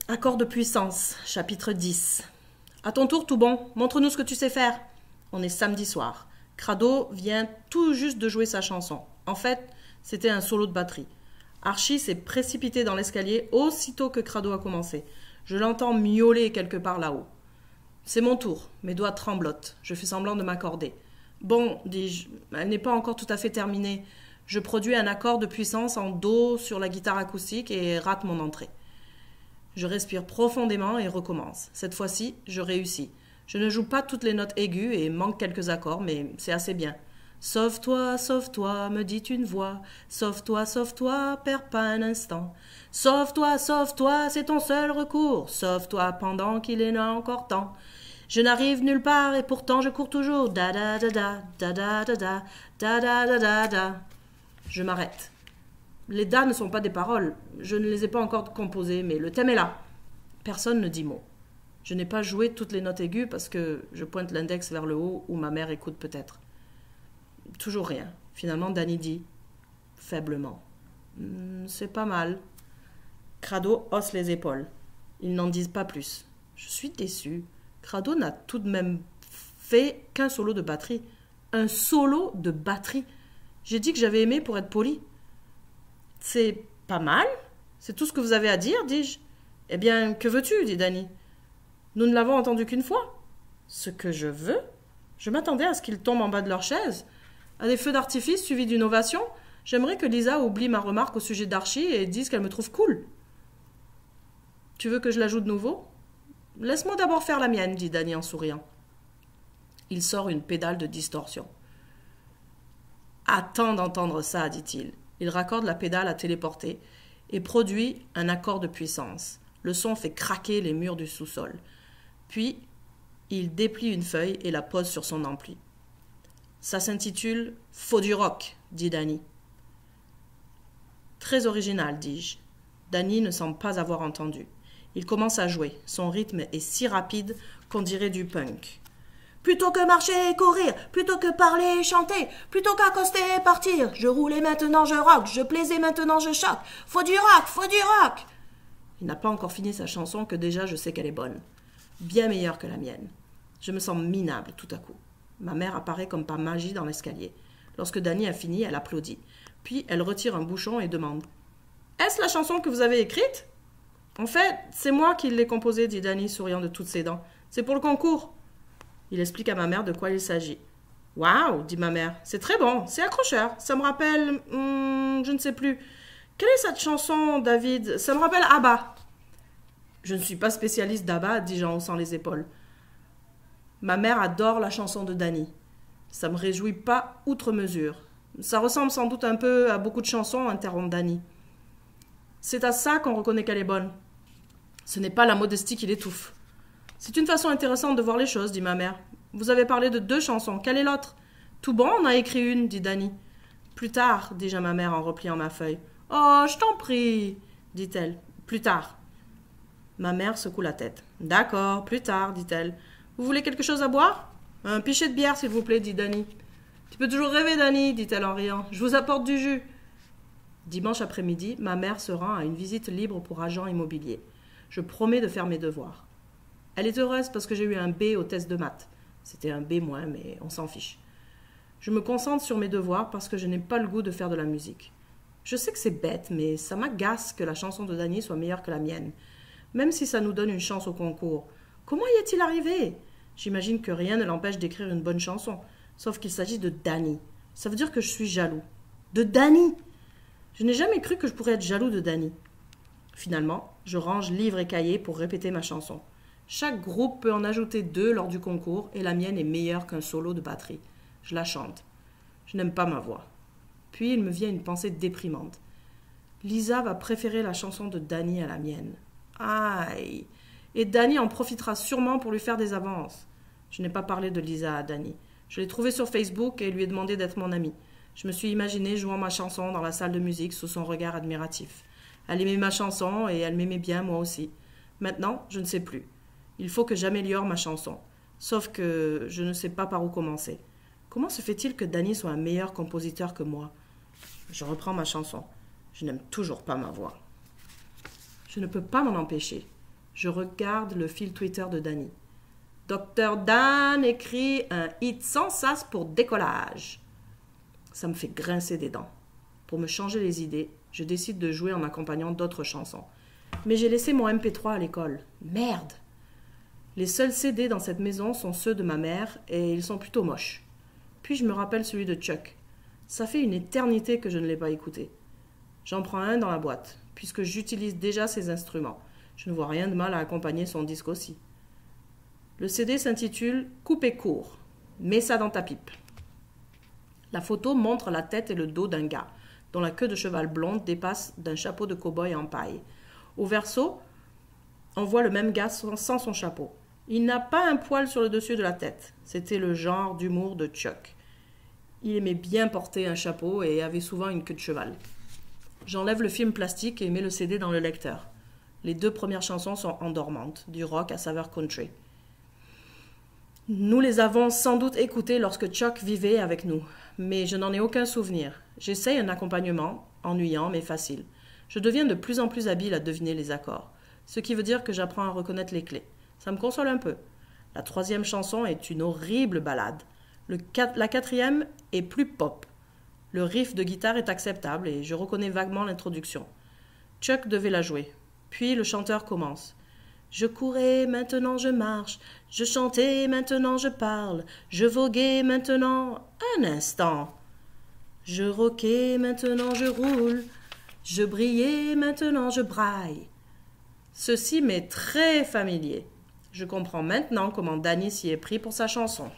Accord de puissance, chapitre 10. À ton tour, tout bon, montre-nous ce que tu sais faire. On est samedi soir. Crado vient tout juste de jouer sa chanson. En fait, c'était un solo de batterie. Archie s'est précipité dans l'escalier aussitôt que Crado a commencé. Je l'entends miauler quelque part là-haut. C'est mon tour, mes doigts tremblotent. Je fais semblant de m'accorder. Bon, dis-je, elle n'est pas encore tout à fait terminée. Je produis un accord de puissance en Do sur la guitare acoustique et rate mon entrée. Je respire profondément et recommence. Cette fois-ci, je réussis. Je ne joue pas toutes les notes aiguës et manque quelques accords, mais c'est assez bien. Sauve-toi, me dit une voix. Sauve-toi, perds pas un instant. Sauve-toi, c'est ton seul recours. Sauve-toi pendant qu'il est là encore temps. Je n'arrive nulle part et pourtant je cours toujours. Da da da da, da da da da, da da da da da. Je m'arrête. Les da ne sont pas des paroles. Je ne les ai pas encore composées, mais le thème est là. Personne ne dit mot. Je n'ai pas joué toutes les notes aiguës parce que je pointe l'index vers le haut où ma mère écoute peut-être. Toujours rien. Finalement, Danny dit, faiblement. C'est pas mal. Crado hausse les épaules. Ils n'en disent pas plus. Je suis déçue. Crado n'a tout de même fait qu'un solo de batterie. Un solo de batterie. J'ai dit que j'avais aimé pour être poli. C'est pas mal. C'est tout ce que vous avez à dire, dis-je. Eh bien, que veux-tu, dit Danny. Nous ne l'avons entendu qu'une fois. Ce que je veux? Je m'attendais à ce qu'ils tombent en bas de leur chaise. À des feux d'artifice suivis d'une ovation. J'aimerais que Lisa oublie ma remarque au sujet d'Archie et dise qu'elle me trouve cool. Tu veux que je la joue de nouveau? Laisse-moi d'abord faire la mienne, dit Danny en souriant. Il sort une pédale de distorsion. Attends d'entendre ça, dit-il. Il raccorde la pédale à téléporter et produit un accord de puissance. Le son fait craquer les murs du sous-sol. Puis, il déplie une feuille et la pose sur son ampli. Ça s'intitule « Faut du rock », dit Danny. Très original, dis-je. Danny ne semble pas avoir entendu. Il commence à jouer. Son rythme est si rapide qu'on dirait du punk. Plutôt que marcher et courir, plutôt que parler et chanter, plutôt qu'accoster et partir, je roule et maintenant je rock, je plaisais maintenant je choque. Faut du rock. Il n'a pas encore fini sa chanson que déjà je sais qu'elle est bonne. Bien meilleure que la mienne. Je me sens minable tout à coup. Ma mère apparaît comme par magie dans l'escalier. Lorsque Danny a fini, elle applaudit. Puis elle retire un bouchon et demande « Est-ce la chanson que vous avez écrite ?»« En fait, c'est moi qui l'ai composée, dit Danny, souriant de toutes ses dents. C'est pour le concours. » Il explique à ma mère de quoi il s'agit. « Waouh, dit ma mère, c'est très bon, c'est accrocheur. Ça me rappelle... je ne sais plus. Quelle est cette chanson, David? Ça me rappelle ABBA. » Je ne suis pas spécialiste d'ABBA, dis-je en haussant les épaules. Ma mère adore la chanson de Danny. Ça me réjouit pas outre mesure. Ça ressemble sans doute un peu à beaucoup de chansons, interrompt Danny. C'est à ça qu'on reconnaît qu'elle est bonne. Ce n'est pas la modestie qui l'étouffe. C'est une façon intéressante de voir les choses, dit ma mère. Vous avez parlé de 2 chansons. Quelle est l'autre? Tout bon, on a écrit une, dit Danny. Plus tard, dis-je à ma mère en repliant ma feuille. Oh, je t'en prie, dit-elle. Plus tard. Ma mère secoue la tête. D'accord, plus tard, dit-elle. Vous voulez quelque chose à boire? Un pichet de bière, s'il vous plaît, dit Danny. Tu peux toujours rêver, Danny, dit-elle en riant. Je vous apporte du jus. Dimanche après-midi, ma mère se rend à une visite libre pour agent immobilier. Je promets de faire mes devoirs. Elle est heureuse parce que j'ai eu un B au test de maths. C'était un B-, mais on s'en fiche. Je me concentre sur mes devoirs parce que je n'ai pas le goût de faire de la musique. Je sais que c'est bête, mais ça m'agace que la chanson de Danny soit meilleure que la mienne. Même si ça nous donne une chance au concours. Comment y est-il arrivé? J'imagine que rien ne l'empêche d'écrire une bonne chanson. Sauf qu'il s'agit de Danny. Ça veut dire que je suis jaloux. De Danny! Je n'ai jamais cru que je pourrais être jaloux de Danny. Finalement, je range livres et cahiers pour répéter ma chanson. Chaque groupe peut en ajouter 2 lors du concours et la mienne est meilleure qu'un solo de batterie. Je la chante. Je n'aime pas ma voix. Puis il me vient une pensée déprimante. Lisa va préférer la chanson de Danny à la mienne. Aïe! Et Danny en profitera sûrement pour lui faire des avances. Je n'ai pas parlé de Lisa à Danny. Je l'ai trouvée sur Facebook et lui ai demandé d'être mon amie. Je me suis imaginé jouant ma chanson dans la salle de musique sous son regard admiratif. Elle aimait ma chanson et elle m'aimait bien moi aussi. Maintenant, je ne sais plus. Il faut que j'améliore ma chanson. Sauf que je ne sais pas par où commencer. Comment se fait-il que Danny soit un meilleur compositeur que moi? Je reprends ma chanson. Je n'aime toujours pas ma voix. Je ne peux pas m'en empêcher. Je regarde le fil Twitter de Danny. Dr Dan écrit un hit sans sas pour décollage. Ça me fait grincer des dents. Pour me changer les idées, je décide de jouer en accompagnant d'autres chansons. Mais j'ai laissé mon MP3 à l'école. Merde! Les seuls CD dans cette maison sont ceux de ma mère et ils sont plutôt moches. Puis je me rappelle celui de Chuck. Ça fait une éternité que je ne l'ai pas écouté. J'en prends un dans la boîte, puisque j'utilise déjà ses instruments. Je ne vois rien de mal à accompagner son disque aussi. Le CD s'intitule « Coupé court ». Mets ça dans ta pipe. La photo montre la tête et le dos d'un gars, dont la queue de cheval blonde dépasse d'un chapeau de cow-boy en paille. Au verso, on voit le même gars sans son chapeau. Il n'a pas un poil sur le dessus de la tête. C'était le genre d'humour de Chuck. Il aimait bien porter un chapeau et avait souvent une queue de cheval. J'enlève le film plastique et mets le CD dans le lecteur. Les 2 premières chansons sont endormantes, du rock à saveur country. Nous les avons sans doute écoutées lorsque Chuck vivait avec nous, mais je n'en ai aucun souvenir. J'essaye un accompagnement, ennuyant mais facile. Je deviens de plus en plus habile à deviner les accords, ce qui veut dire que j'apprends à reconnaître les clés. Ça me console un peu. La 3e chanson est une horrible ballade. La 4e est plus pop. Le riff de guitare est acceptable et je reconnais vaguement l'introduction. Chuck devait la jouer. Puis le chanteur commence. Je courais, maintenant je marche. Je chantais, maintenant je parle. Je voguais, maintenant un instant. Je roquais, maintenant je roule. Je brillais, maintenant je braille. Ceci m'est très familier. Je comprends maintenant comment Danny s'y est pris pour sa chanson.